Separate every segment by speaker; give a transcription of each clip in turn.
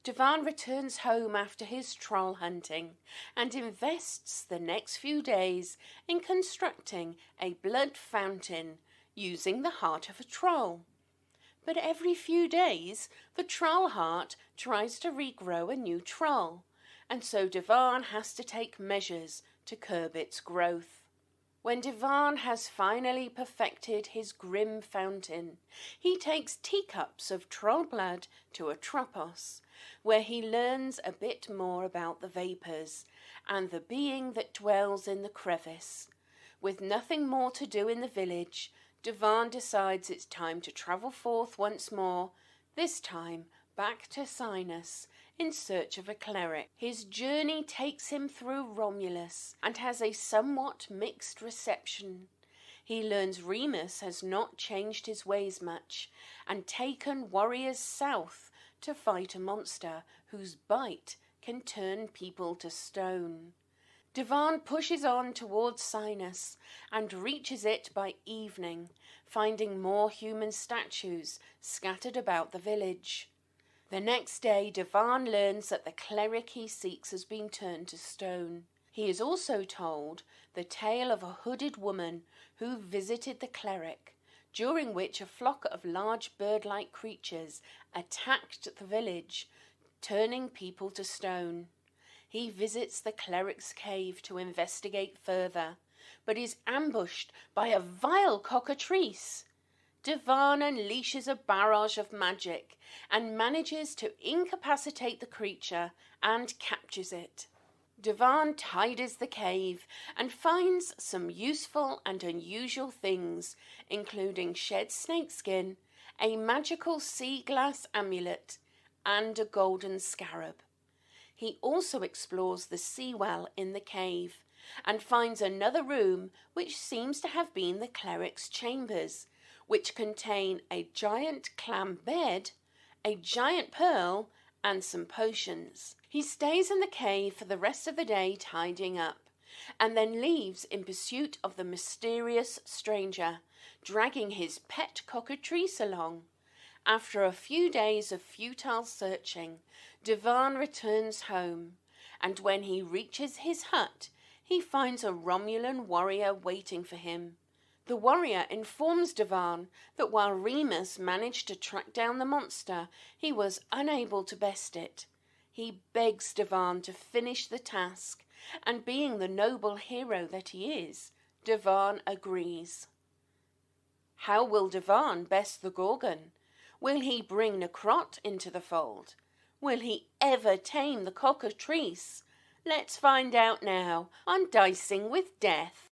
Speaker 1: Devon returns home after his troll hunting and invests the next few days in constructing a blood fountain using the heart of a troll. But every few days, the troll heart tries to regrow a new troll, and so Devon has to take measures to curb its growth. When Devon has finally perfected his grim fountain, he takes teacups of troll blood to Atropos, where he learns a bit more about the vapours and the being that dwells in the crevice. With nothing more to do in the village, Devon decides it's time to travel forth once more, this time back to Sinus, in search of a cleric. His journey takes him through Romulus and has a somewhat mixed reception. He learns Remus has not changed his ways much and taken warriors south to fight a monster whose bite can turn people to stone. Devon pushes on towards Sinus and reaches it by evening, finding more human statues scattered about the village. The next day, Devon learns that the cleric he seeks has been turned to stone. He is also told the tale of a hooded woman who visited the cleric, during which a flock of large bird-like creatures attacked the village, turning people to stone. He visits the cleric's cave to investigate further, but is ambushed by a vile cockatrice. Devon unleashes a barrage of magic and manages to incapacitate the creature and captures it. Devon tidies the cave and finds some useful and unusual things, including shed snakeskin, a magical sea glass amulet, and a golden scarab. He also explores the sea well in the cave and finds another room which seems to have been the cleric's chambers, which contain a giant clam bed, a giant pearl, and some potions. He stays in the cave for the rest of the day tidying up, and then leaves in pursuit of the mysterious stranger, dragging his pet cockatrice along. After a few days of futile searching, Devon returns home, and when he reaches his hut, he finds a Romulan warrior waiting for him. The warrior informs Devon that while Remus managed to track down the monster, he was unable to best it. He begs Devon to finish the task, and being the noble hero that he is, Devon agrees. How will Devon best the Gorgon? Will he bring Necrot into the fold? Will he ever tame the cockatrice? Let's find out now on Dicing with Death.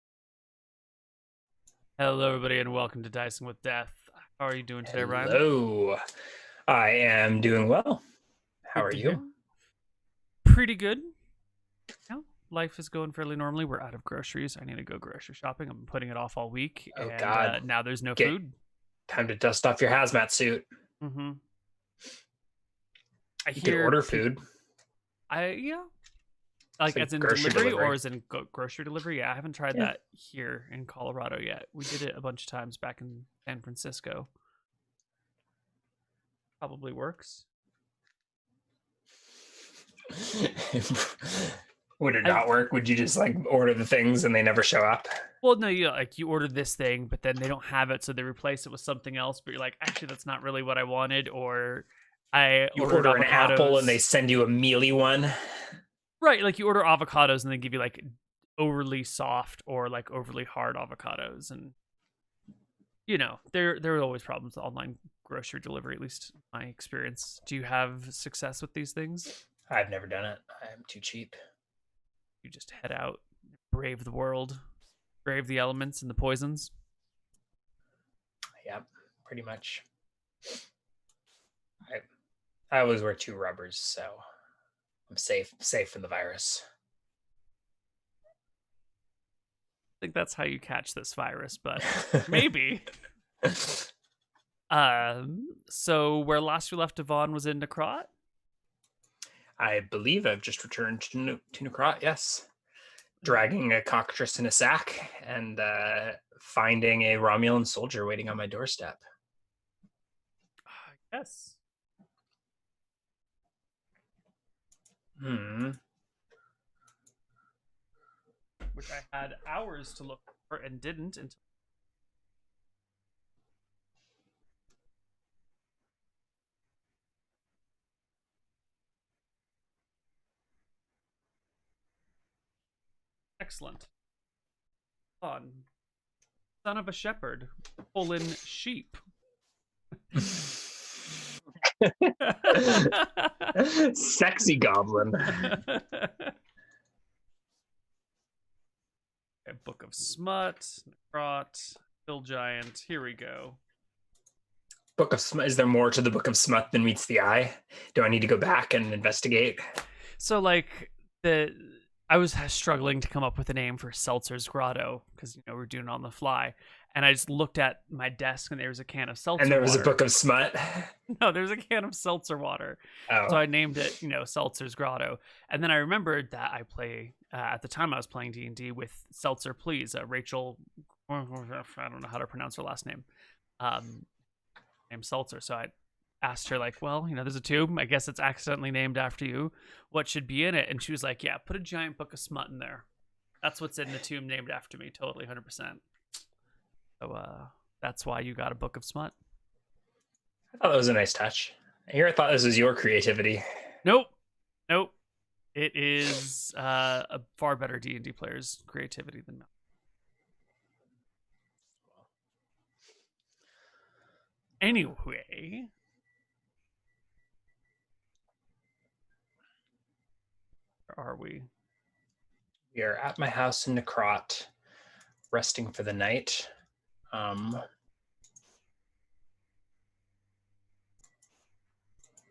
Speaker 2: Hello, everybody, and welcome to Dicing with Death. How are you doing today, Ryan?
Speaker 3: Hello. I am doing well. How are you?
Speaker 2: Pretty good. Yeah, life is going fairly normally. We're out of groceries. I need to go grocery shopping. I've been putting it off all week.
Speaker 3: Oh,
Speaker 2: and,
Speaker 3: God.
Speaker 2: Now there's no food.
Speaker 3: Time to dust off your hazmat suit.
Speaker 2: Mm-hmm.
Speaker 3: You could order food.
Speaker 2: Like as in delivery or as in grocery delivery? Yeah, I haven't tried that here in Colorado yet. We did it a bunch of times back in San Francisco. Probably works.
Speaker 3: Would it not work? Would you just order the things and they never show up?
Speaker 2: Well, no, you order this thing, but then they don't have it, so they replace it with something else. But you're like, actually, that's not really what I wanted. Or
Speaker 3: you order an apple and they send you a mealy one.
Speaker 2: Right, like you order avocados and they give you like overly soft or like overly hard avocados, and there are always problems with online grocery delivery, at least in my experience. Do you have success with these things?
Speaker 3: I've never done it. I'm too cheap.
Speaker 2: You just head out, brave the world, brave the elements and the poisons.
Speaker 3: Yeah, pretty much. I always wear 2 rubbers, so I'm safe from the virus.
Speaker 2: I think that's how you catch this virus, but maybe. So where last we left Devon was in Necrot?
Speaker 3: I believe I've just returned to Necrot, yes. Dragging a cockatrice in a sack and finding a Romulan soldier waiting on my doorstep.
Speaker 2: Yes. Which I had hours to look for and didn't until. Excellent. On. Son of a shepherd, sheep.
Speaker 3: Sexy goblin.
Speaker 2: A Book of Smut, Necrot, Hill Giant. Here we go.
Speaker 3: Book of Smut. Is there more to the Book of Smut than meets the eye? Do I need to go back and investigate?
Speaker 2: So, like, I was struggling to come up with a name for Seltzer's Grotto because, you know, we're doing it on the fly. And I just looked at my desk and there was a can of seltzer
Speaker 3: And there was
Speaker 2: water.
Speaker 3: a Book of Smut?
Speaker 2: No, there's a can of seltzer water.
Speaker 3: Oh.
Speaker 2: So I named it, you know, Seltzer's Grotto. And then I remembered that I play, at the time I was playing D&D with Seltzer Please, Rachel, I don't know how to pronounce her last name, named Seltzer. So I asked her, like, well, you know, there's a tube. I guess it's accidentally named after you. What should be in it? And she was like, yeah, put a giant Book of Smut in there. That's what's in the tube named after me. Totally, 100%. So that's why you got a Book of Smut.
Speaker 3: I thought that was a nice touch. Here I thought this was your creativity.
Speaker 2: Nope. It is a far better D&D player's creativity than mine. Anyway, where are we?
Speaker 3: We are at my house in Necrot, resting for the night.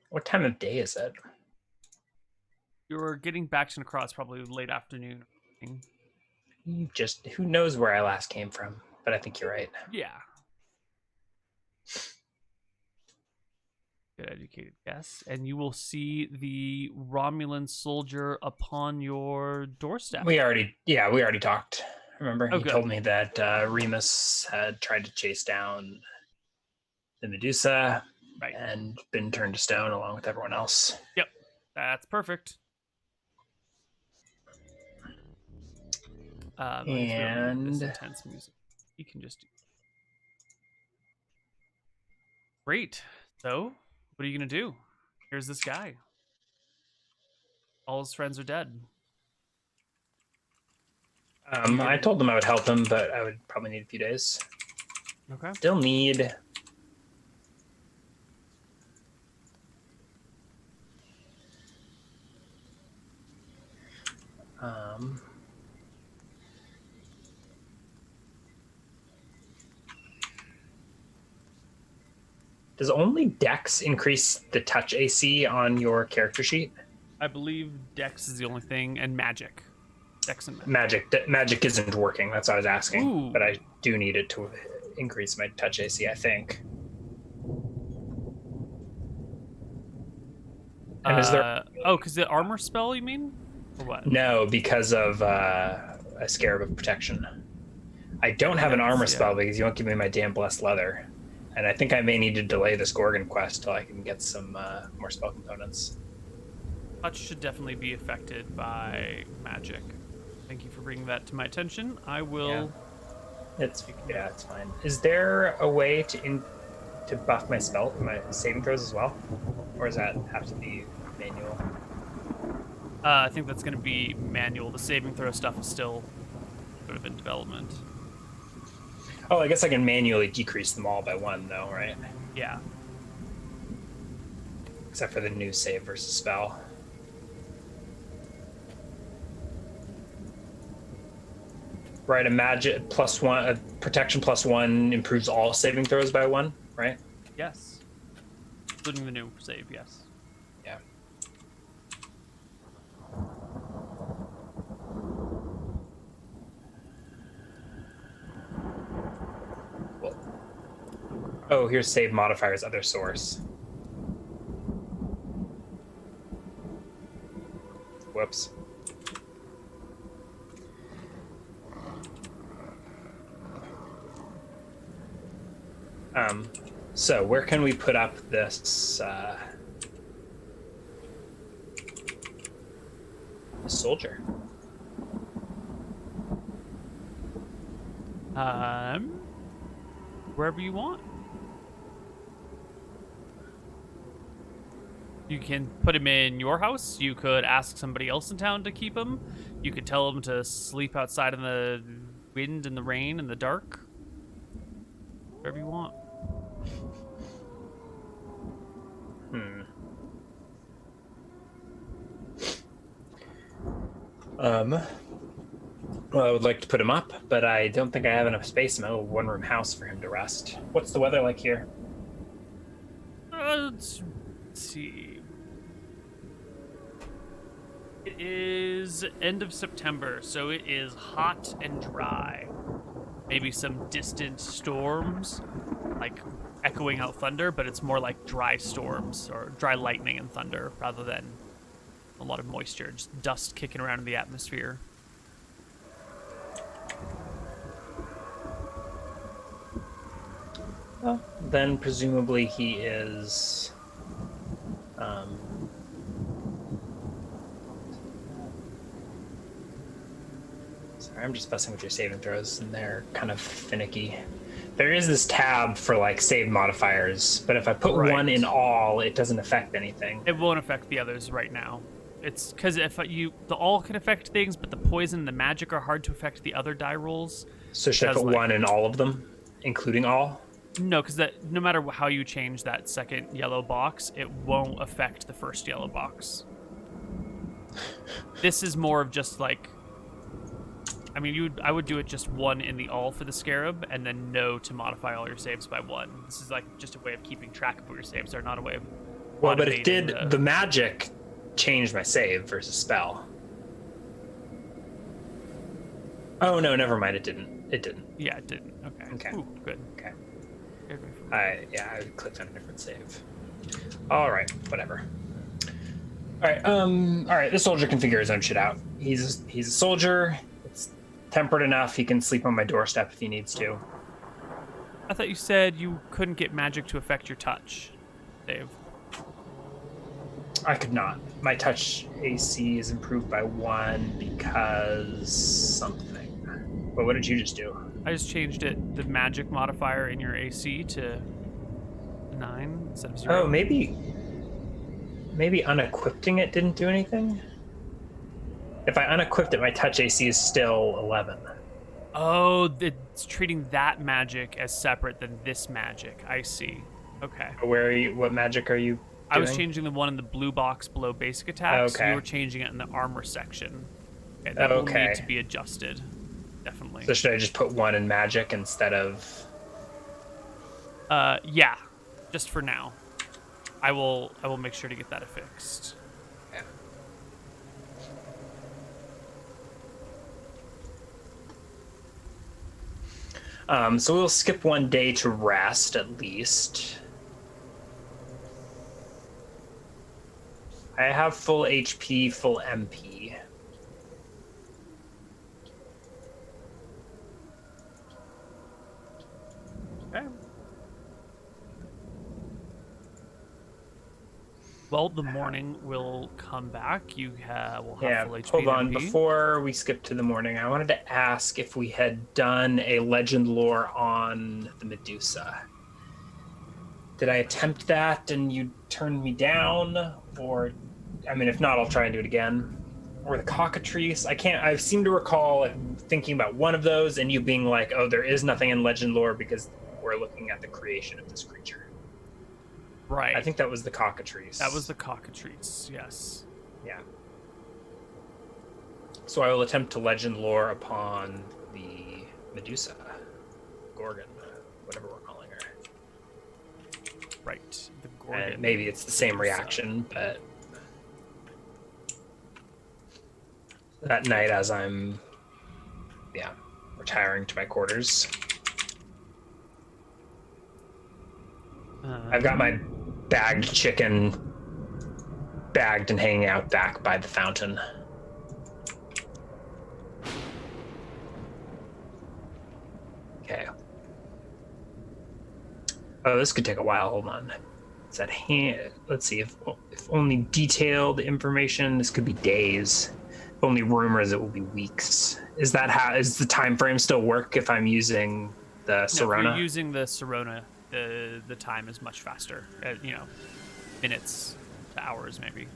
Speaker 3: What time of day is it?
Speaker 2: You're getting back to Necrot, probably late afternoon.
Speaker 3: Just who knows where I last came from, but I think you're right.
Speaker 2: Yeah. Good educated guess. And you will see the Romulan soldier upon your doorstep.
Speaker 3: We already talked. Remember,
Speaker 2: Oh,
Speaker 3: he
Speaker 2: good.
Speaker 3: told me that Remus had tried to chase down the Medusa,
Speaker 2: Right.
Speaker 3: and been turned to stone along with everyone else.
Speaker 2: Yep, that's perfect.
Speaker 3: And
Speaker 2: this intense music. You can just do. Great. So, what are you gonna do? Here's this guy. All his friends are dead.
Speaker 3: I told them I would help him, but I would probably need a few days.
Speaker 2: Okay.
Speaker 3: Still need does only Dex increase the touch AC on your character sheet?
Speaker 2: I believe Dex is the only thing, and Magic. Dex and
Speaker 3: Magic isn't working. That's what I was asking.
Speaker 2: Ooh.
Speaker 3: But I do need it to increase my touch AC, I think. And is there?
Speaker 2: Oh, because the armor spell, you mean? Or what?
Speaker 3: No, because of a Scarab of Protection. I don't have an armor spell because you won't give me my damn blessed leather. And I think I may need to delay this Gorgon quest till I can get some more spell components.
Speaker 2: Touch should definitely be affected by magic. Thank you for bringing that to my attention. I will.
Speaker 3: Yeah. It's fine. Is there a way to buff my saving throws as well, or does that have to be manual?
Speaker 2: I think that's going to be manual. The saving throw stuff is still sort of in development.
Speaker 3: Oh, I guess I can manually decrease them all by 1, though, right?
Speaker 2: Yeah.
Speaker 3: Except for the new save versus spell. Right, a magic +1, a protection +1 improves all saving throws by 1, right?
Speaker 2: Yes. Including the new save, yes.
Speaker 3: Yeah. Cool. Oh, here's save modifiers, other source. Whoops. So where can we put up this a soldier.
Speaker 2: Wherever you want. You can put him in your house. You could ask somebody else in town to keep him. You could tell him to sleep outside in the wind and the rain and the dark. Wherever you want.
Speaker 3: Well, I would like to put him up, but I don't think I have enough space in my little one-room house for him to rest. What's the weather like here?
Speaker 2: Let's see. It is end of September, so it is hot and dry. Maybe some distant storms, like echoing out thunder, but it's more like dry storms or dry lightning and thunder rather than a lot of moisture, just dust kicking around in the atmosphere.
Speaker 3: Well, then presumably he is sorry, I'm just messing with your saving throws, and they're kind of finicky. There is this tab for like save modifiers, but if I put one in all, it doesn't affect anything.
Speaker 2: It won't affect the others right now. It's because if the all can affect things, but the poison and the magic are hard to affect the other die rolls.
Speaker 3: So should I put one in all of them, including all?
Speaker 2: No, because no matter how you change that second yellow box, it won't affect the first yellow box. This is more of just like, I mean, I would do it just one in the all for the scarab, and then no to modify all your saves by one. This is like just a way of keeping track of what your saves are, not a way of.
Speaker 3: Well, but it did the magic change my save versus spell. Oh no, never mind. It didn't. It didn't.
Speaker 2: Yeah, it didn't. Okay.
Speaker 3: Okay.
Speaker 2: Ooh, good.
Speaker 3: Okay. I clicked on a different save. All right, whatever. All right. This soldier can figure his own shit out. He's a soldier. It's temperate enough. He can sleep on my doorstep if he needs to.
Speaker 2: I thought you said you couldn't get magic to affect your touch, Dave.
Speaker 3: I could not. My touch AC is improved by 1 because something. But what did you just do?
Speaker 2: I just changed the magic modifier in your AC to 9 instead of 0.
Speaker 3: Oh, maybe unequipping it didn't do anything? If I unequipped it, my touch AC is still 11.
Speaker 2: Oh, it's treating that magic as separate than this magic. I see. Okay.
Speaker 3: Where are you? What magic are you doing?
Speaker 2: I was changing the one in the blue box below basic attacks.
Speaker 3: Okay.
Speaker 2: You were changing it in the armor section. Okay, that will need to be adjusted. Definitely.
Speaker 3: So should I just put 1 in magic instead of...
Speaker 2: Yeah. Just for now. I will make sure to get that fixed.
Speaker 3: Yeah. So we'll skip 1 day to rest at least. I have full HP, full MP.
Speaker 2: Okay. Well, the morning will come back. You will have full HP.
Speaker 3: Hold on.
Speaker 2: and MP.
Speaker 3: Before we skip to the morning, I wanted to ask if we had done a legend lore on the Medusa. Did I attempt that and you turned me down? Or, I mean, if not, I'll try and do it again. Or the cockatrice. I seem to recall thinking about one of those and you being like, oh, there is nothing in legend lore because we're looking at the creation of this creature.
Speaker 2: Right.
Speaker 3: I think that was the cockatrice.
Speaker 2: That was the cockatrice, yes.
Speaker 3: Yeah. So I will attempt to legend lore upon the Medusa, Gorgon, whatever we're calling her.
Speaker 2: Right. The Gorgon.
Speaker 3: And maybe it's the same
Speaker 2: Medusa.
Speaker 3: reaction, but that night as I'm, retiring to my quarters, I've got my bagged chicken bagged and hanging out back by the fountain. Okay. Oh, this could take a while. Hold on. It's at hand. Let's see if only detailed information. This could be days. only rumors it will be weeks. Is the time frame still work if I'm using the Sirona?
Speaker 2: No, if you're using the Sirona, the time is much faster. Minutes to hours maybe.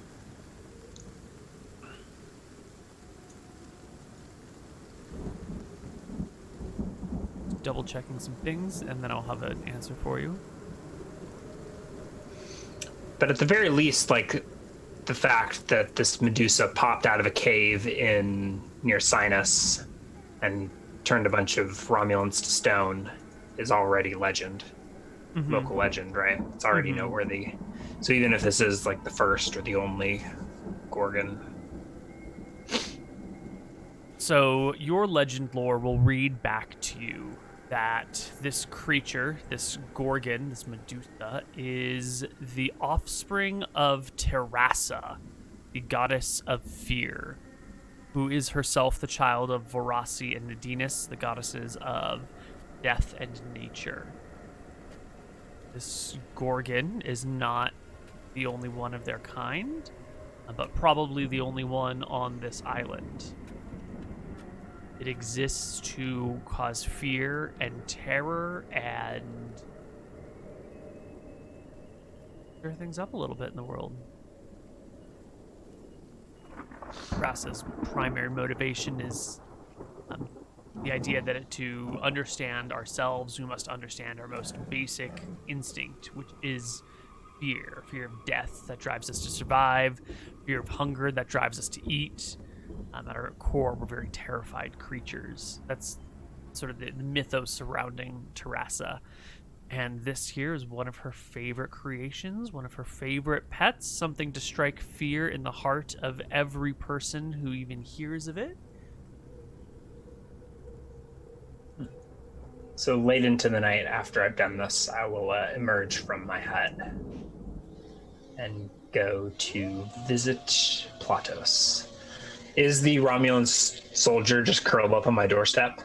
Speaker 2: Double checking some things, and then I'll have an answer for you.
Speaker 3: But at the very least, like, the fact that this Medusa popped out of a cave near Sinus and turned a bunch of Romulans to stone is already legend. Mm-hmm. Local legend, right? It's already noteworthy. So even if this is like the first or the only Gorgon.
Speaker 2: So your legend lore will read back to you that this creature, this Gorgon, this Medusa, is the offspring of Terrassa, the goddess of fear, who is herself the child of Vorasi and Nadinus, the goddesses of death and nature. This Gorgon is not the only one of their kind, but probably the only one on this island. It exists to cause fear and terror and stir things up a little bit in the world. Terrassa's primary motivation is the idea that to understand ourselves, we must understand our most basic instinct, which is fear. Fear of death that drives us to survive, fear of hunger that drives us to eat. At our core, we're very terrified creatures. That's sort of the mythos surrounding Terrassa. And this here is one of her favorite creations, one of her favorite pets, something to strike fear in the heart of every person who even hears of it.
Speaker 3: So late into the night after I've done this, I will emerge from my hut and go to visit Platos. Is the Romulan soldier just curled up on my doorstep?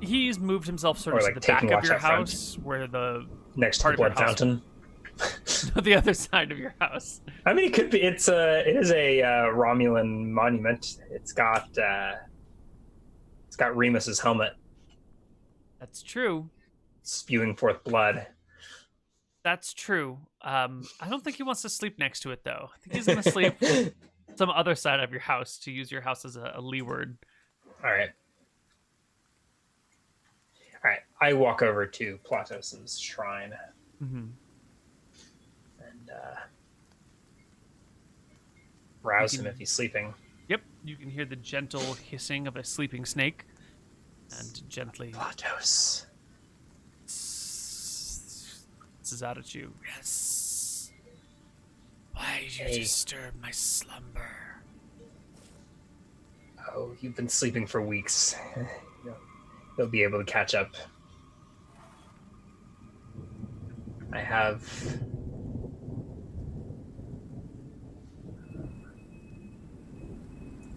Speaker 2: He's moved himself sort of
Speaker 3: like
Speaker 2: to the back of your house,
Speaker 3: front,
Speaker 2: where the
Speaker 3: next to the blood fountain.
Speaker 2: The other side of your house.
Speaker 3: I mean, it could be. It is a Romulan monument. It's got Remus's helmet.
Speaker 2: That's true.
Speaker 3: Spewing forth blood.
Speaker 2: That's true. I don't think he wants to sleep next to it, though. I think he's going to sleep some other side of your house, to use your house as a leeward.
Speaker 3: All right. I walk over to Platos's shrine.
Speaker 2: Mm-hmm.
Speaker 3: And rouse him if he's sleeping.
Speaker 2: Yep, you can hear the gentle hissing of a sleeping snake. And gently...
Speaker 3: Platos.
Speaker 2: Hisses out at you. Yes. Why did you disturb my slumber?
Speaker 3: Oh, you've been sleeping for weeks. You'll be able to catch up. I have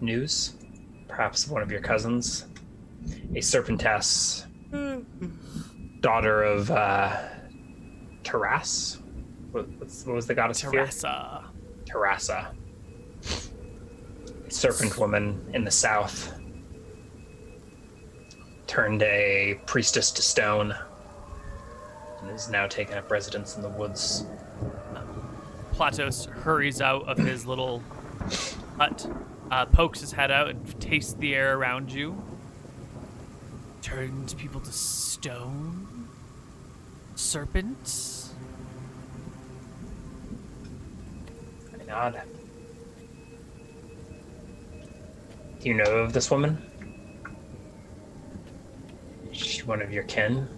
Speaker 3: news, perhaps of one of your cousins, a serpentess, daughter of Terrasse. What was the goddess of fear? Terrassa. Serpent woman in the south. Turned a priestess to stone and is now taking up residence in the woods.
Speaker 2: Platos hurries out of his little hut, pokes his head out and tastes the air around you. Turned people to stone? Serpents?
Speaker 3: I nod. Do you know of this woman? Is she one of your kin?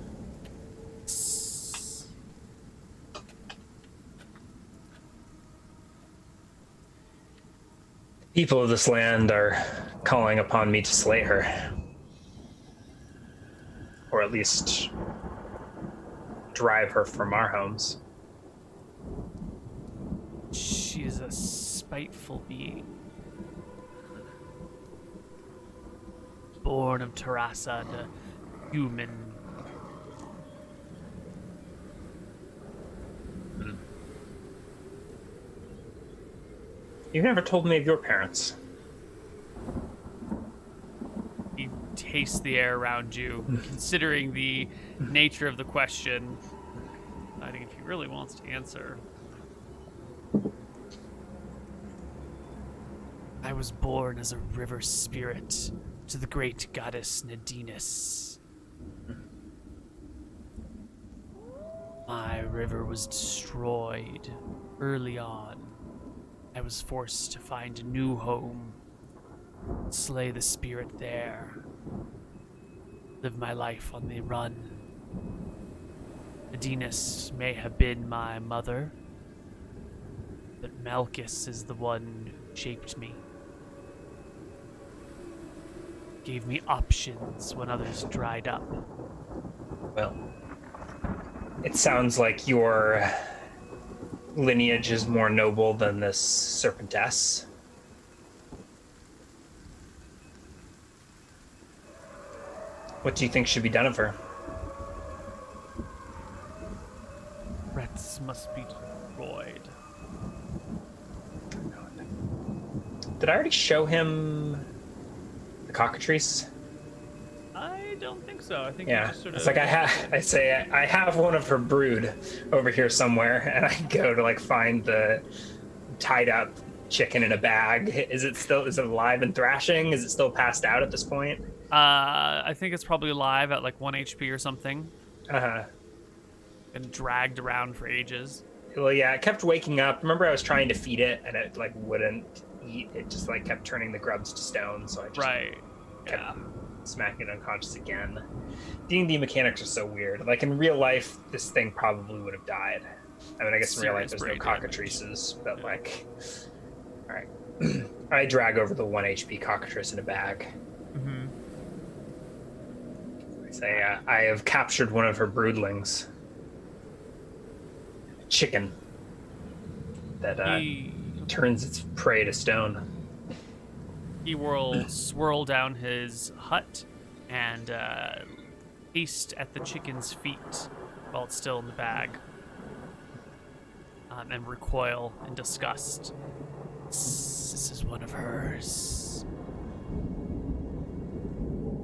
Speaker 3: People of this land are calling upon me to slay her. Or at least drive her from our homes.
Speaker 2: She is a spiteful being. Born of Terrassa and a human.
Speaker 3: You never told me of your parents.
Speaker 2: taste the air around you, considering the nature of the question, deciding if he really wants to answer. I was born as a river spirit to the great goddess Nadinus. My river was destroyed early on. I was forced to find a new home, slay the spirit there, live my life on the run. Nadinus may have been my mother, but Malchus is the one who shaped me. Gave me options when others dried up.
Speaker 3: Well, it sounds like your lineage is more noble than this serpentess. What do you think should be done of her?
Speaker 2: Threats must be destroyed.
Speaker 3: Did I already show him the cockatrice?
Speaker 2: I don't think so. I think
Speaker 3: Yeah,
Speaker 2: you just sort of...
Speaker 3: it's like I have one of her brood over here somewhere, and I go to like find the tied up chicken in a bag. Is it alive and thrashing? Is it still passed out at this point?
Speaker 2: I think it's probably alive at like 1 HP or something.
Speaker 3: Uh-huh.
Speaker 2: And dragged around for ages.
Speaker 3: Well, yeah, it kept waking up. Remember I was trying to feed it, and it like wouldn't eat. It just like kept turning the grubs to stone, so I just kept smacking it unconscious again. D&D mechanics are so weird. Like in real life, this thing probably would have died. I mean, I guess in real life there's no cockatrices, but like... Alright. I drag over the 1 HP cockatrice in a bag.
Speaker 2: Mm-hmm.
Speaker 3: I say, I have captured one of her broodlings. A chicken that turns its prey to stone.
Speaker 2: He will swirl down his hut and feast at the chicken's feet while it's still in the bag, and recoil in disgust. This is one of hers.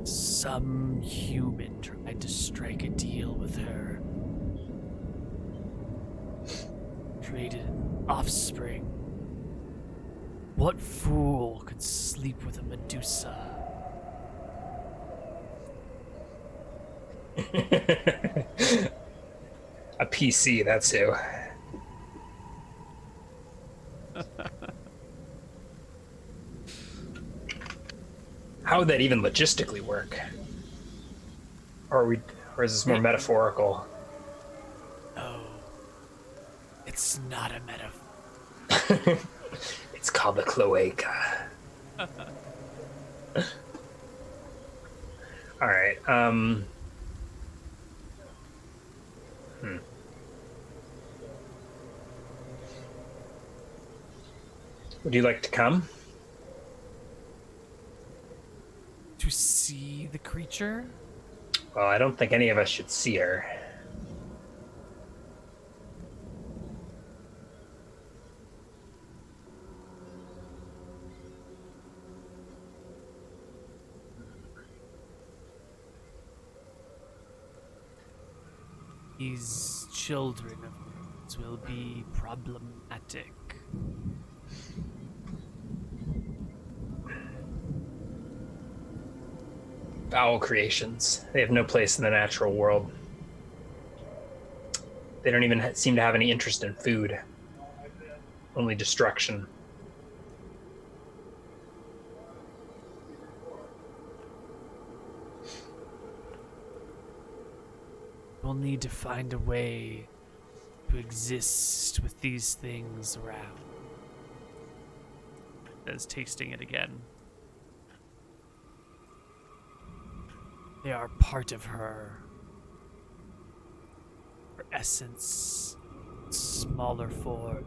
Speaker 2: Some human tried to strike a deal with her. Traded offspring. What fool could sleep with a Medusa?
Speaker 3: A PC, that's who. How would that even logistically work? Or is this more metaphorical?
Speaker 2: Oh, it's not a metaphor.
Speaker 3: It's called the cloaca. All right. Would you like to come?
Speaker 2: To see the creature?
Speaker 3: Well, I don't think any of us should see her.
Speaker 2: These children of yours will be problematic.
Speaker 3: Foul creations. They have no place in the natural world. They don't even seem to have any interest in food. Only destruction.
Speaker 2: We'll need to find a way to exist with these things around. As tasting it again. They are part of her. Her essence, smaller form.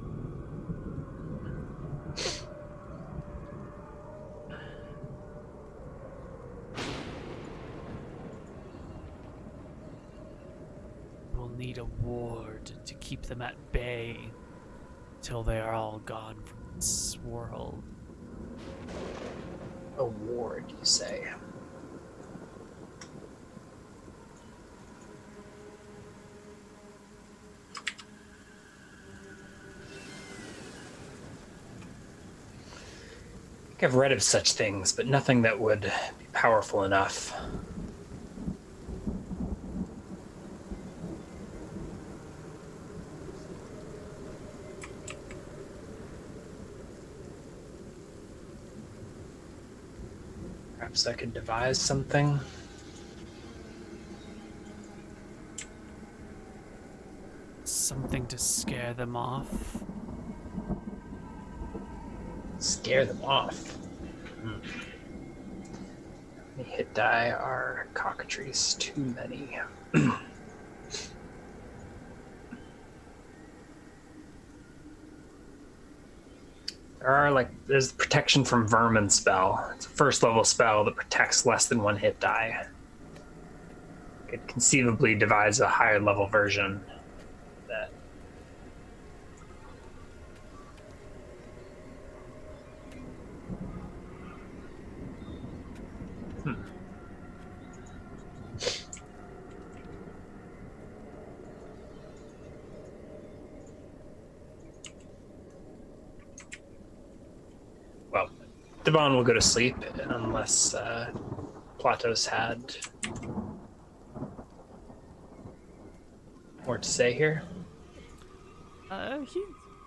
Speaker 2: We'll need a ward to keep them at bay till they are all gone from this world.
Speaker 3: A ward, you say? I've read of such things, but nothing that would be powerful enough. Perhaps I could devise something.
Speaker 2: Something to scare them off.
Speaker 3: Scare them off. How many hit die are cockatrice? Too many. There's the protection from vermin spell. It's a first level spell that protects less than 1 hit die. Could conceivably devise a higher level version of that. Well, Devon will go to sleep unless Plato's had more to say here.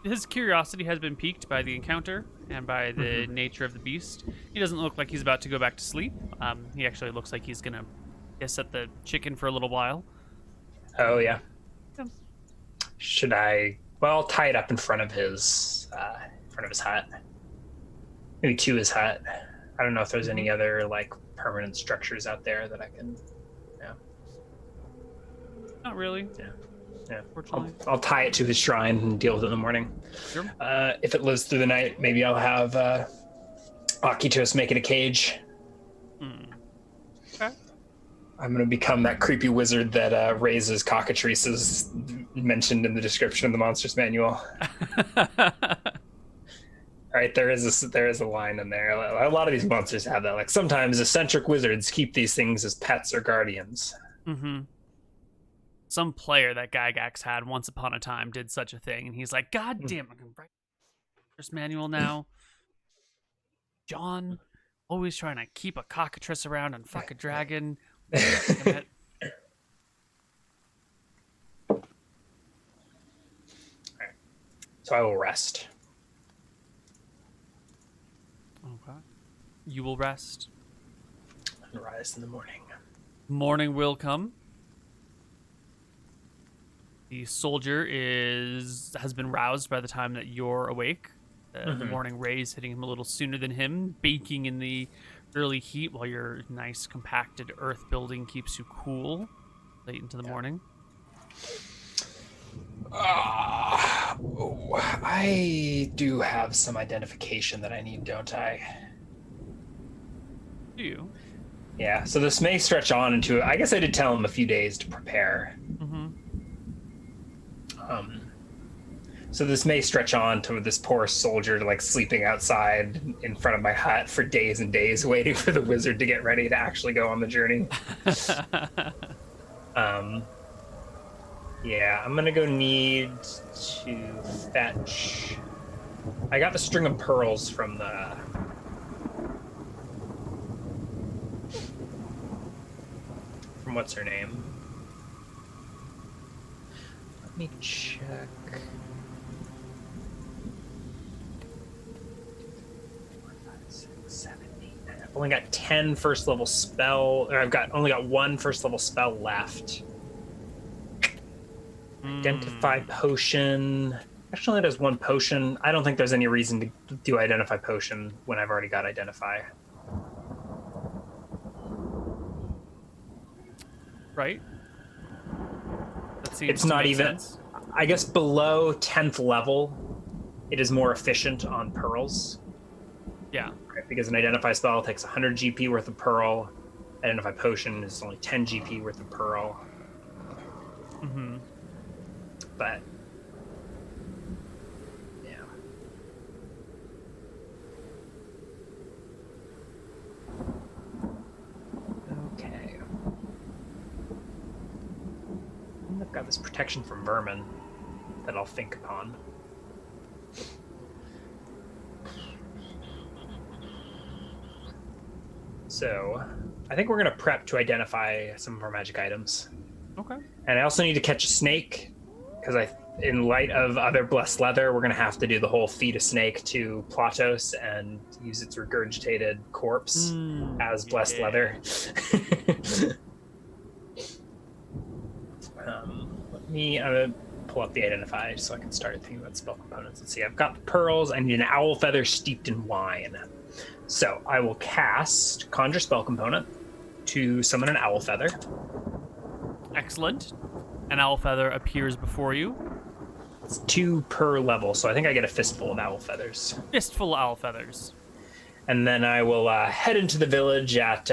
Speaker 2: His curiosity has been piqued by the encounter and by the nature of the beast. He doesn't look like he's about to go back to sleep. He actually looks like he's gonna hiss at the chicken for a little while.
Speaker 3: Oh yeah.
Speaker 2: Yeah.
Speaker 3: Should I? Well, I'll tie it up in front of his hut. Maybe to his hut. I don't know if there's any other like permanent structures out there that I can. Yeah.
Speaker 2: Not really.
Speaker 3: Yeah.
Speaker 2: Fortunately.
Speaker 3: I'll tie it to his shrine and deal with it in the morning.
Speaker 2: Sure.
Speaker 3: If it lives through the night, maybe I'll have Akitos make it a cage.
Speaker 2: Okay.
Speaker 3: I'm going to become that creepy wizard that raises cockatrices mentioned in the description of the Monsters Manual. All right, there is a line in there. A lot of these monsters have that. Like sometimes eccentric wizards keep these things as pets or guardians.
Speaker 2: Mm-hmm. Some player that Gygax had once upon a time did such a thing, and he's like, God damn, I can write this manual now. John, always trying to keep a cockatrice around and fuck a dragon. Damn it.
Speaker 3: So I will rest.
Speaker 2: Okay. You will rest.
Speaker 3: And rise in the morning.
Speaker 2: Morning will come. The soldier has been roused by the time that you're awake. The morning rays hitting him a little sooner than him, baking in the early heat while your nice compacted earth building keeps you cool late into the morning.
Speaker 3: I do have some identification that I need, don't I?
Speaker 2: Do you?
Speaker 3: Yeah, so this may stretch on into, I guess I did tell him a few days to prepare. So this may stretch on to this poor soldier like sleeping outside in front of my hut for days and days, waiting for the wizard to get ready to actually go on the journey. Yeah, I'm gonna go need to fetch. I got the string of pearls from what's her name? Let me check. I've only got 10 first level spell, or I've only got 1 first level spell left. Identify potion. Actually, only does 1 potion. I don't think there's any reason to do identify potion when I've already got identify.
Speaker 2: Right? That seems
Speaker 3: It's
Speaker 2: to
Speaker 3: not
Speaker 2: make
Speaker 3: even.
Speaker 2: sense.
Speaker 3: I guess below 10th level, it is more efficient on pearls.
Speaker 2: Yeah.
Speaker 3: Right? Because an identify spell takes 100 GP worth of pearl. Identify potion is only 10 GP worth of pearl.
Speaker 2: Mm-hmm.
Speaker 3: But yeah. Okay. And I've got this protection from vermin that I'll think upon. So, I think we're going to prep to identify some of our magic items.
Speaker 2: Okay.
Speaker 3: And I also need to catch a snake, because in light of other blessed leather, we're going to have to do the whole feed a snake to Platos and use its regurgitated corpse as blessed leather. Let me pull up the identify so I can start thinking about spell components. Let's see, I've got the pearls. I need an owl feather steeped in wine. So I will cast Conjure Spell Component to summon an owl feather.
Speaker 2: Excellent. An owl feather appears before you.
Speaker 3: It's 2 per level, so I think I get a fistful of owl feathers.
Speaker 2: Fistful of owl feathers.
Speaker 3: And then I will head into the village at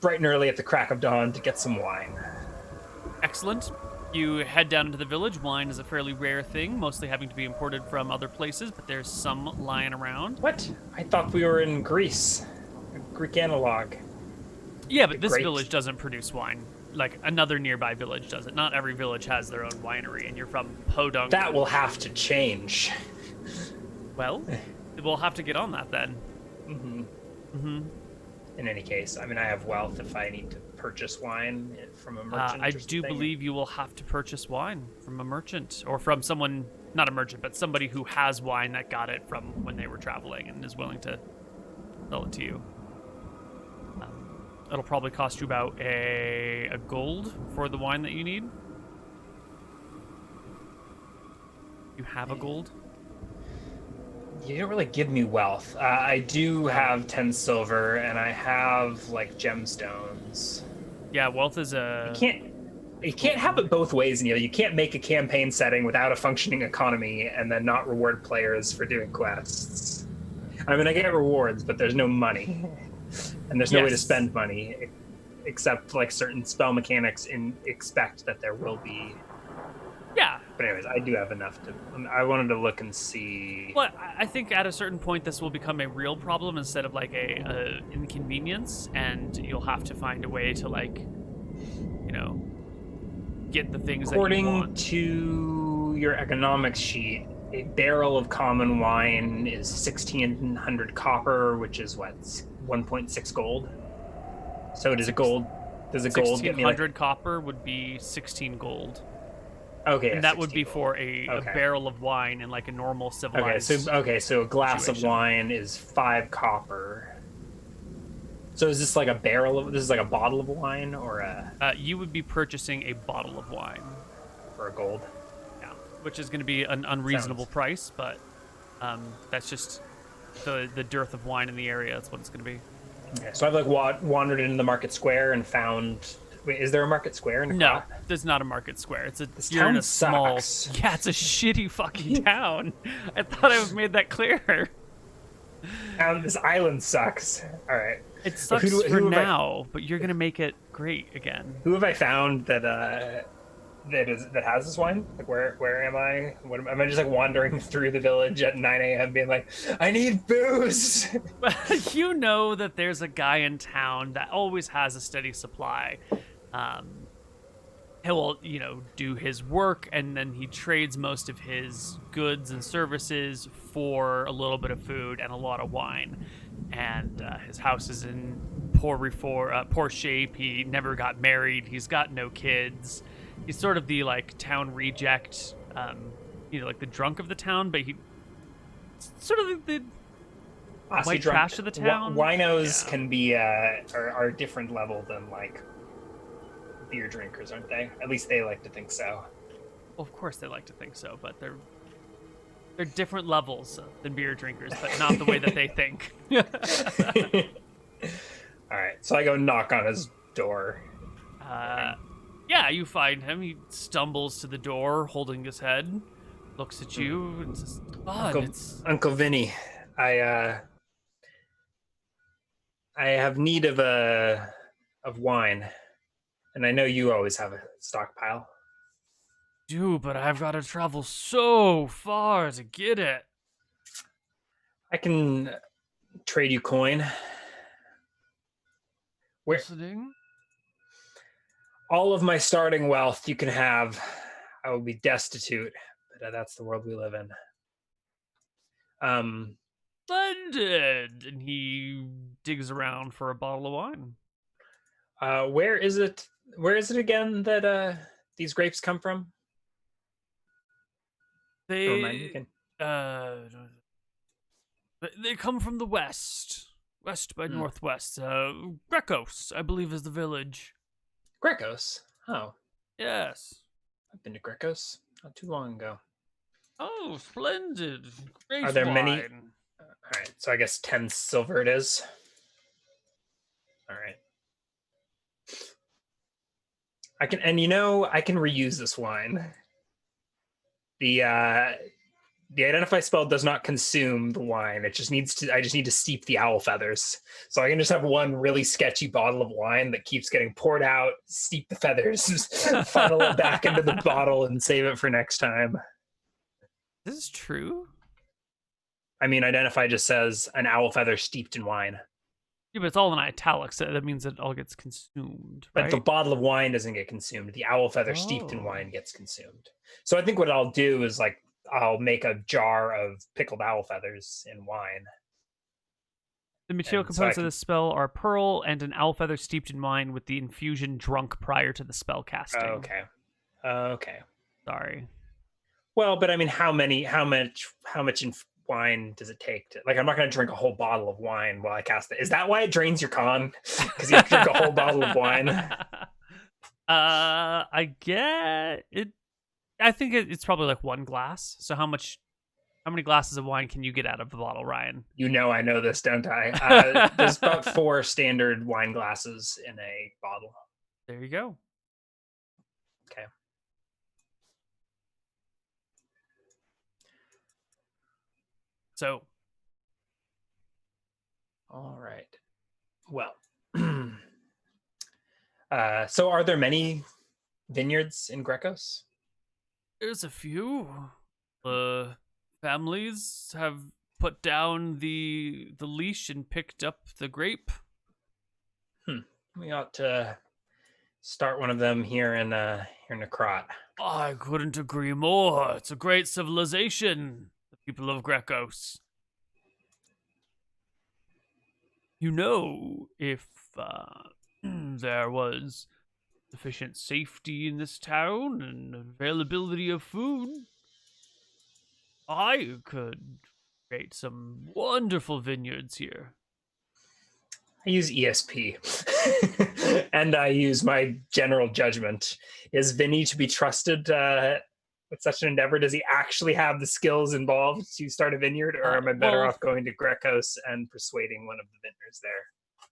Speaker 3: bright and early at the crack of dawn to get some wine.
Speaker 2: Excellent. You head down into the village. Wine is a fairly rare thing, mostly having to be imported from other places, but there's some lying around.
Speaker 3: What? I thought we were in Greece. A Greek analog.
Speaker 2: Yeah, but this village doesn't produce wine. Like, another nearby village does it. Not every village has their own winery, and you're from Podunk.
Speaker 3: That will have to change.
Speaker 2: Well, we'll have to get on that then.
Speaker 3: In any case, I mean, I have wealth if I need to purchase wine from a merchant.
Speaker 2: I do believe you will have to purchase wine from a merchant, or from someone, not a merchant, but somebody who has wine that got it from when they were traveling and is willing to sell it to you. It'll probably cost you about a gold for the wine that you need. You have a gold?
Speaker 3: You don't really give me wealth. I do have 10 silver, and I have, like, gemstones.
Speaker 2: Yeah, wealth is a...
Speaker 3: You can't have it both ways, Neal. You can't make a campaign setting without a functioning economy and then not reward players for doing quests. I mean, I get rewards, but there's no money. And there's no way to spend money, except, like, certain spell mechanics expect that there will be.
Speaker 2: Yeah.
Speaker 3: But anyways, I do have enough to... I wanted to look and see...
Speaker 2: Well, I think at a certain point this will become a real problem instead of, like, a inconvenience, and you'll have to find a way to, like, you know, get the things that you want.
Speaker 3: According to your economics sheet, a barrel of common wine is 1,600 copper, which is, what, 1.6 gold? So does a gold get me, like...
Speaker 2: 1,600 copper would be 16 gold.
Speaker 3: Okay,
Speaker 2: and that would be for a barrel of wine in, like, a normal civilized
Speaker 3: so a glass
Speaker 2: situation.
Speaker 3: of wine is 5 copper. So is this like a this is like a bottle of wine, or a...
Speaker 2: you would be purchasing a bottle of wine.
Speaker 3: For a gold?
Speaker 2: Yeah, which is going to be an unreasonable price, but that's just the dearth of wine in the area. That's what it's going to be.
Speaker 3: Okay, so I've, like, wandered into the market square and found... Wait, is there a market square in the
Speaker 2: No, there's not a market square.
Speaker 3: This town sucks.
Speaker 2: Yeah, it's a shitty fucking town. I thought I made that clear.
Speaker 3: This island sucks. All right.
Speaker 2: It sucks for now, but you're gonna make it great again.
Speaker 3: Who have I found that has this wine? Like, where am I? Am I just, like, wandering through the village at 9 a.m. being like, I need booze?
Speaker 2: You know that there's a guy in town that always has a steady supply. He'll, you know, do his work, and then he trades most of his goods and services for a little bit of food and a lot of wine. And his house is in poor shape. He never got married. He's got no kids. He's sort of the, like, town reject, you know, like the drunk of the town, but he's sort of the white trash of the town.
Speaker 3: Winos can be are a different level than, like, beer drinkers, aren't they? At least they like to think so.
Speaker 2: Well, of course they like to think so, but they're different levels than beer drinkers, but not the way that they think.
Speaker 3: All right, so I go knock on his door.
Speaker 2: Yeah, you find him. He stumbles to the door, holding his head, looks at you, and says,
Speaker 3: Uncle Vinny, I have need of wine, and I know you always have a stockpile.
Speaker 2: Do, but I've got to travel so far to get it.
Speaker 3: I can trade you coin.
Speaker 2: Listening?
Speaker 3: All of my starting wealth you can have. I will be destitute, but that's the world we live in.
Speaker 2: Splendid! And he digs around for a bottle of wine.
Speaker 3: Where is it? Where is it again that these grapes come from? Remind me
Speaker 2: They
Speaker 3: again.
Speaker 2: they come from the west by northwest. Grecos, I believe, is the village.
Speaker 3: Grecos. Oh,
Speaker 2: Yes.
Speaker 3: I've been to Grecos not too long ago.
Speaker 2: Oh, splendid! Great
Speaker 3: Are there
Speaker 2: wine.
Speaker 3: many? All right, so I guess 10 silver it is. All right. I can reuse this wine. The identify spell does not consume the wine. I just need to steep the owl feathers. So I can just have one really sketchy bottle of wine that keeps getting poured out, steep the feathers, funnel it back into the bottle, and save it for next time.
Speaker 2: This is true.
Speaker 3: I mean, identify just says an owl feather steeped in wine.
Speaker 2: Yeah, but it's all in italics. So that means it all gets consumed.
Speaker 3: But
Speaker 2: right?
Speaker 3: the bottle of wine doesn't get consumed. The owl feather steeped in wine gets consumed. So I think what I'll do is I'll make a jar of pickled owl feathers in wine.
Speaker 2: The material
Speaker 3: And so
Speaker 2: components of this spell are pearl and an owl feather steeped in wine with the infusion drunk prior to the spell casting.
Speaker 3: Okay.
Speaker 2: Sorry.
Speaker 3: Well, but I mean, how much in wine does it take to, I'm not going to drink a whole bottle of wine while I cast it. Is that why it drains your con? Because you drink a whole bottle of wine?
Speaker 2: I get it. I think it's probably one glass. So how many glasses of wine can you get out of the bottle, Ryan?
Speaker 3: You know I know this, don't I? There's about 4 standard wine glasses in a bottle.
Speaker 2: There you go.
Speaker 3: Okay.
Speaker 2: So.
Speaker 3: All right. Well. So are there many vineyards in Grecos?
Speaker 2: There's a few. Families have put down the leash and picked up the grape.
Speaker 3: We ought to start one of them here in Necrot.
Speaker 2: I couldn't agree more. It's a great civilization, the people of Grecos. You know, if there was sufficient safety in this town and availability of food, I could create some wonderful vineyards here.
Speaker 3: I use ESP, and I use my general judgment. Is Vinny to be trusted with such an endeavor? Does he actually have the skills involved to start a vineyard, or am I better off going to Grecos and persuading one of the vintners there?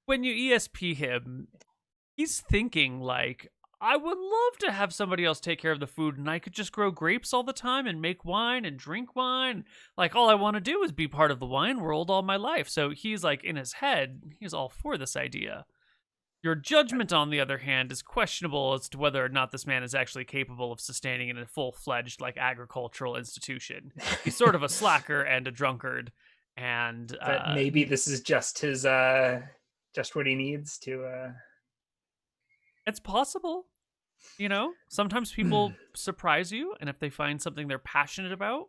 Speaker 2: When you ESP him, he's thinking I would love to have somebody else take care of the food and I could just grow grapes all the time and make wine and drink wine. All I want to do is be part of the wine world all my life. So he's in his head, he's all for this idea. Your judgment, on the other hand, is questionable as to whether or not this man is actually capable of sustaining in a full-fledged agricultural institution. He's sort of a slacker and a drunkard. And
Speaker 3: but maybe this is just his just what he needs to
Speaker 2: It's possible. Sometimes people surprise you, and if they find something they're passionate about,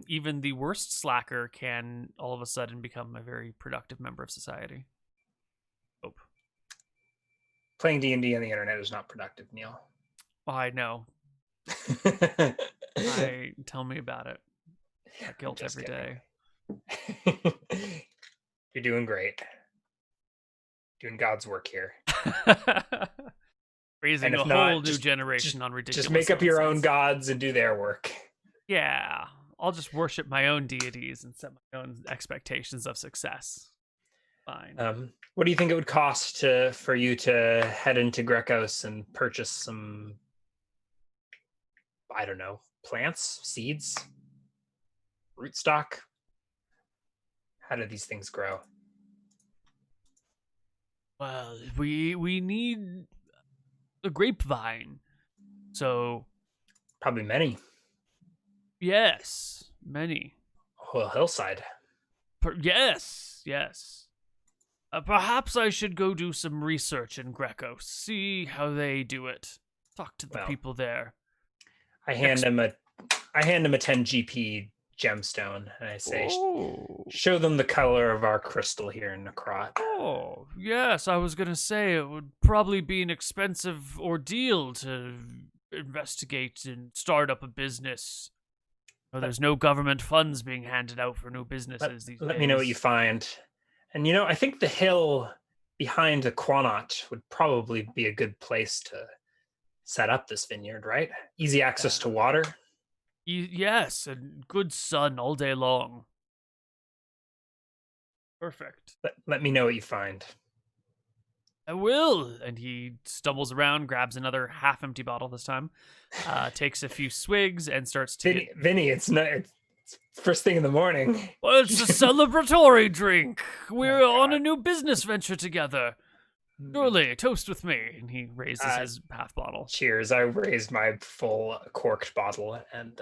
Speaker 2: even the worst slacker can all of a sudden become a very productive member of society. Hope.
Speaker 3: Playing D&D on the internet is not productive, Neal.
Speaker 2: Oh, I know. Tell me about it. That guilt every day.
Speaker 3: You're doing great. Doing God's work here.
Speaker 2: Raising a whole new generation on ridiculous.
Speaker 3: Just make up your own
Speaker 2: nonsense.
Speaker 3: gods and do their work.
Speaker 2: Yeah, I'll just worship my own deities and set my own expectations of success. Fine.
Speaker 3: What do you think it would cost for you to head into Grecos and purchase some, I don't know, plants, seeds, rootstock? How do these things grow?
Speaker 2: Well, we need a grapevine. So
Speaker 3: probably many.
Speaker 2: Yes, many.
Speaker 3: Well, hillside.
Speaker 2: Yes. Perhaps I should go do some research in Greco, see how they do it. Talk to the people there.
Speaker 3: I hand him a 10 GP gemstone, and I say,
Speaker 2: Oh.
Speaker 3: show them the color of our crystal here in Necrot.
Speaker 2: Oh, yes, I was going to say it would probably be an expensive ordeal to investigate and start up a business. Oh, there's no government funds being handed out for new businesses these days.
Speaker 3: Let me know what you find. And I think the hill behind the Quanot would probably be a good place to set up this vineyard, right? Easy access to water.
Speaker 2: Yes, and good sun all day long. Perfect.
Speaker 3: Let me know what you find.
Speaker 2: I will. And he stumbles around, grabs another half-empty bottle this time, takes a few swigs, and starts to...
Speaker 3: Vinny, it's first thing in the morning.
Speaker 2: Well, it's a celebratory drink. We're on a new business venture together. Surely, toast with me. And he raises his half bottle.
Speaker 3: Cheers. I raised my full corked bottle, and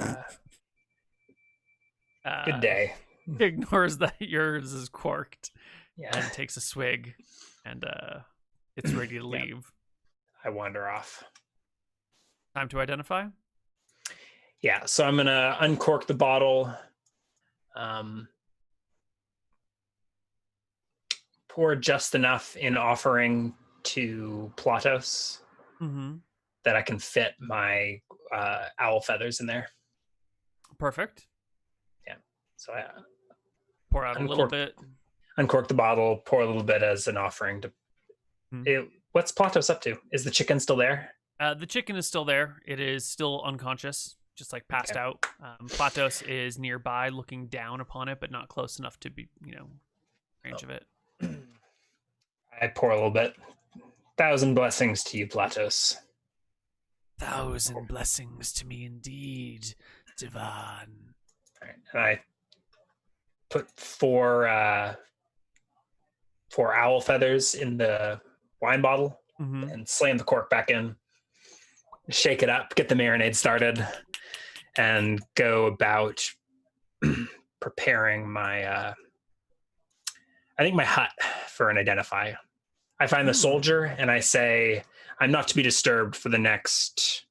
Speaker 3: good day.
Speaker 2: Ignores that yours is corked.
Speaker 3: Yeah.
Speaker 2: And takes a swig, and it's ready to leave.
Speaker 3: I wander off.
Speaker 2: Time to identify?
Speaker 3: Yeah, so I'm gonna uncork the bottle, pour just enough in offering to Platos that I can fit my owl feathers in there.
Speaker 2: Perfect.
Speaker 3: Yeah, so I
Speaker 2: pour out a little bit.
Speaker 3: Uncork the bottle, pour a little bit as an offering to. What's Platos up to? Is the chicken still there?
Speaker 2: The chicken is still there. It is still unconscious, just like passed out. Platos is nearby, looking down upon it, but not close enough to be, range of it.
Speaker 3: I pour a little bit. 1,000 blessings to you, Platos.
Speaker 2: 1,000 blessings to me indeed, Devon.
Speaker 3: All right. And I put four owl feathers in the wine bottle and slam the cork back in. Shake it up, get the marinade started, and go about preparing my my hut for an identify. I find the soldier and I say, I'm not to be disturbed for the next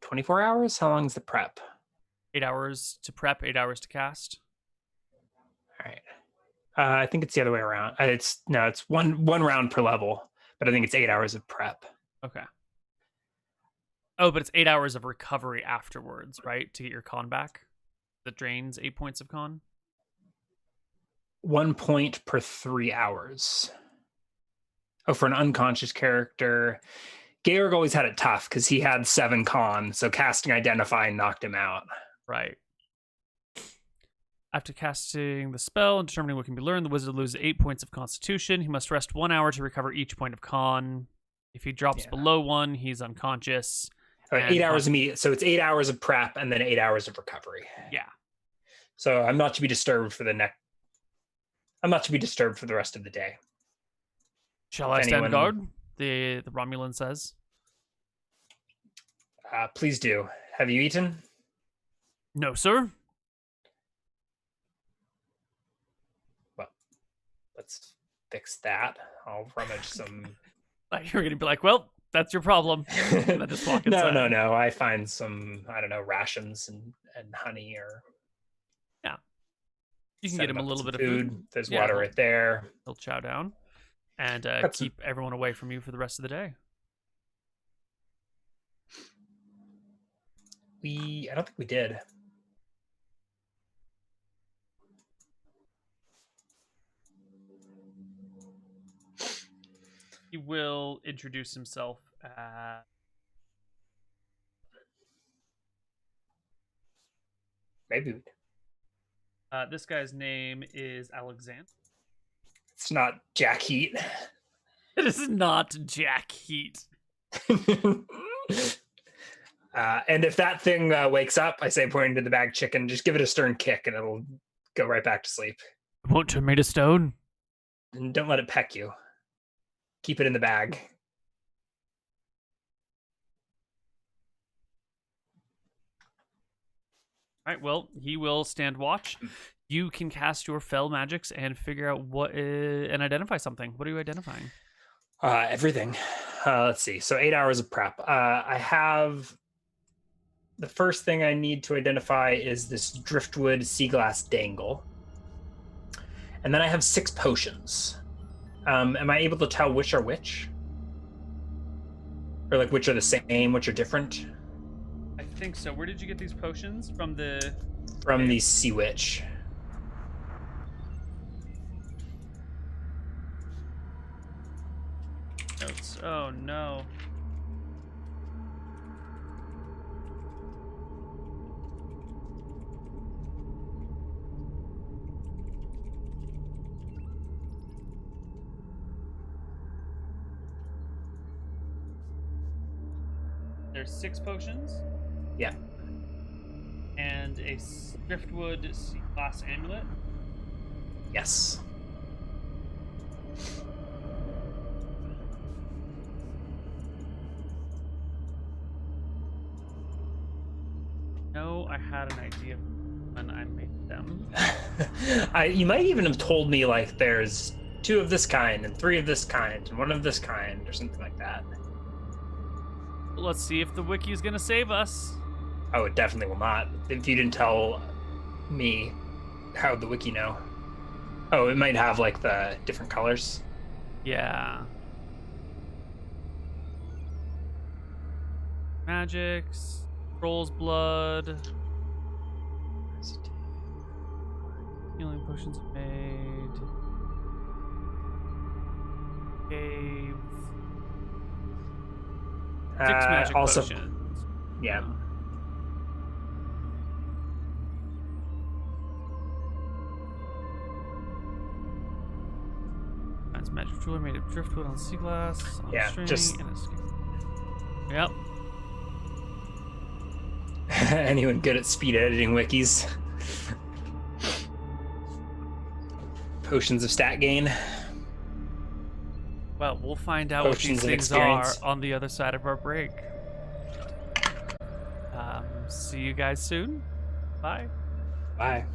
Speaker 3: 24 hours. How long is the prep?
Speaker 2: 8 hours to prep, 8 hours to cast.
Speaker 3: All right. I think it's the other way around. It's one round per level, but I think it's 8 hours of prep.
Speaker 2: Okay. Oh, but it's 8 hours of recovery afterwards, right? To get your con back. That drains 8 points of con.
Speaker 3: 1 point per 3 hours. Oh, for an unconscious character, Georg always had it tough because he had 7 con, so casting Identify knocked him out.
Speaker 2: Right. After casting the spell and determining what can be learned, the wizard loses 8 points of constitution. He must rest 1 hour to recover each point of con. If he drops below 1, he's unconscious.
Speaker 3: Right, 8 hours of me, so it's 8 hours of prep and then 8 hours of recovery.
Speaker 2: Yeah.
Speaker 3: So I'm not to be disturbed for the rest of the day.
Speaker 2: Shall I stand guard? The Romulan says.
Speaker 3: Please do. Have you eaten?
Speaker 2: No, sir.
Speaker 3: Well, let's fix that. I'll rummage some.
Speaker 2: You're gonna be like, well, that's your problem. And I just walk inside.
Speaker 3: No. I find some, I don't know, rations and honey or.
Speaker 2: Yeah. You can get him a little bit of food.
Speaker 3: There's water right there.
Speaker 2: He'll chow down and keep everyone away from you for the rest of the day.
Speaker 3: I don't think we did.
Speaker 2: He will introduce himself.
Speaker 3: Maybe.
Speaker 2: This guy's name is Alexander.
Speaker 3: It's not Jack Heat.
Speaker 2: It is not Jack Heat.
Speaker 3: And if that thing wakes up, I say, pointing to the bag chicken, just give it a stern kick and it'll go right back to sleep.
Speaker 2: Won't turn me to stone.
Speaker 3: And don't let it peck you. Keep it in the bag.
Speaker 2: All right, well, he will stand watch. You can cast your fell magics and figure out and identify something. What are you identifying?
Speaker 3: Everything. Let's see. So 8 hours of prep. I have the first thing I need to identify is this driftwood sea glass dangle. And then I have 6 potions. Am I able to tell which are which? Or like which are the same, which are different?
Speaker 2: I think so. Where did you get these potions? From the...
Speaker 3: From the sea witch.
Speaker 2: Notes. Oh no. There's 6 potions.
Speaker 3: Yeah.
Speaker 2: And a driftwood sea glass amulet.
Speaker 3: Yes.
Speaker 2: No, I had an idea when I made them.
Speaker 3: You might even have told me like there's 2 of this kind and 3 of this kind and 1 of this kind or something like that.
Speaker 2: Let's see if the wiki is gonna save us.
Speaker 3: Oh, it definitely will not. If you didn't tell me, how would the wiki know? Oh, it might have like the different colors.
Speaker 2: Yeah. Magics, troll's blood, healing potions made, cave, 6 magic
Speaker 3: also,
Speaker 2: potions.
Speaker 3: yeah.
Speaker 2: Finds magic jeweler made of driftwood on sea glass. On
Speaker 3: Yeah,
Speaker 2: string
Speaker 3: just.
Speaker 2: and escape. Yep.
Speaker 3: Anyone good at speed editing wikis? Potions of stat gain.
Speaker 2: Well, we'll find out
Speaker 3: Potions
Speaker 2: what
Speaker 3: of
Speaker 2: these things are
Speaker 3: experience.
Speaker 2: on the other side of our break. See you guys soon. Bye.
Speaker 3: Bye.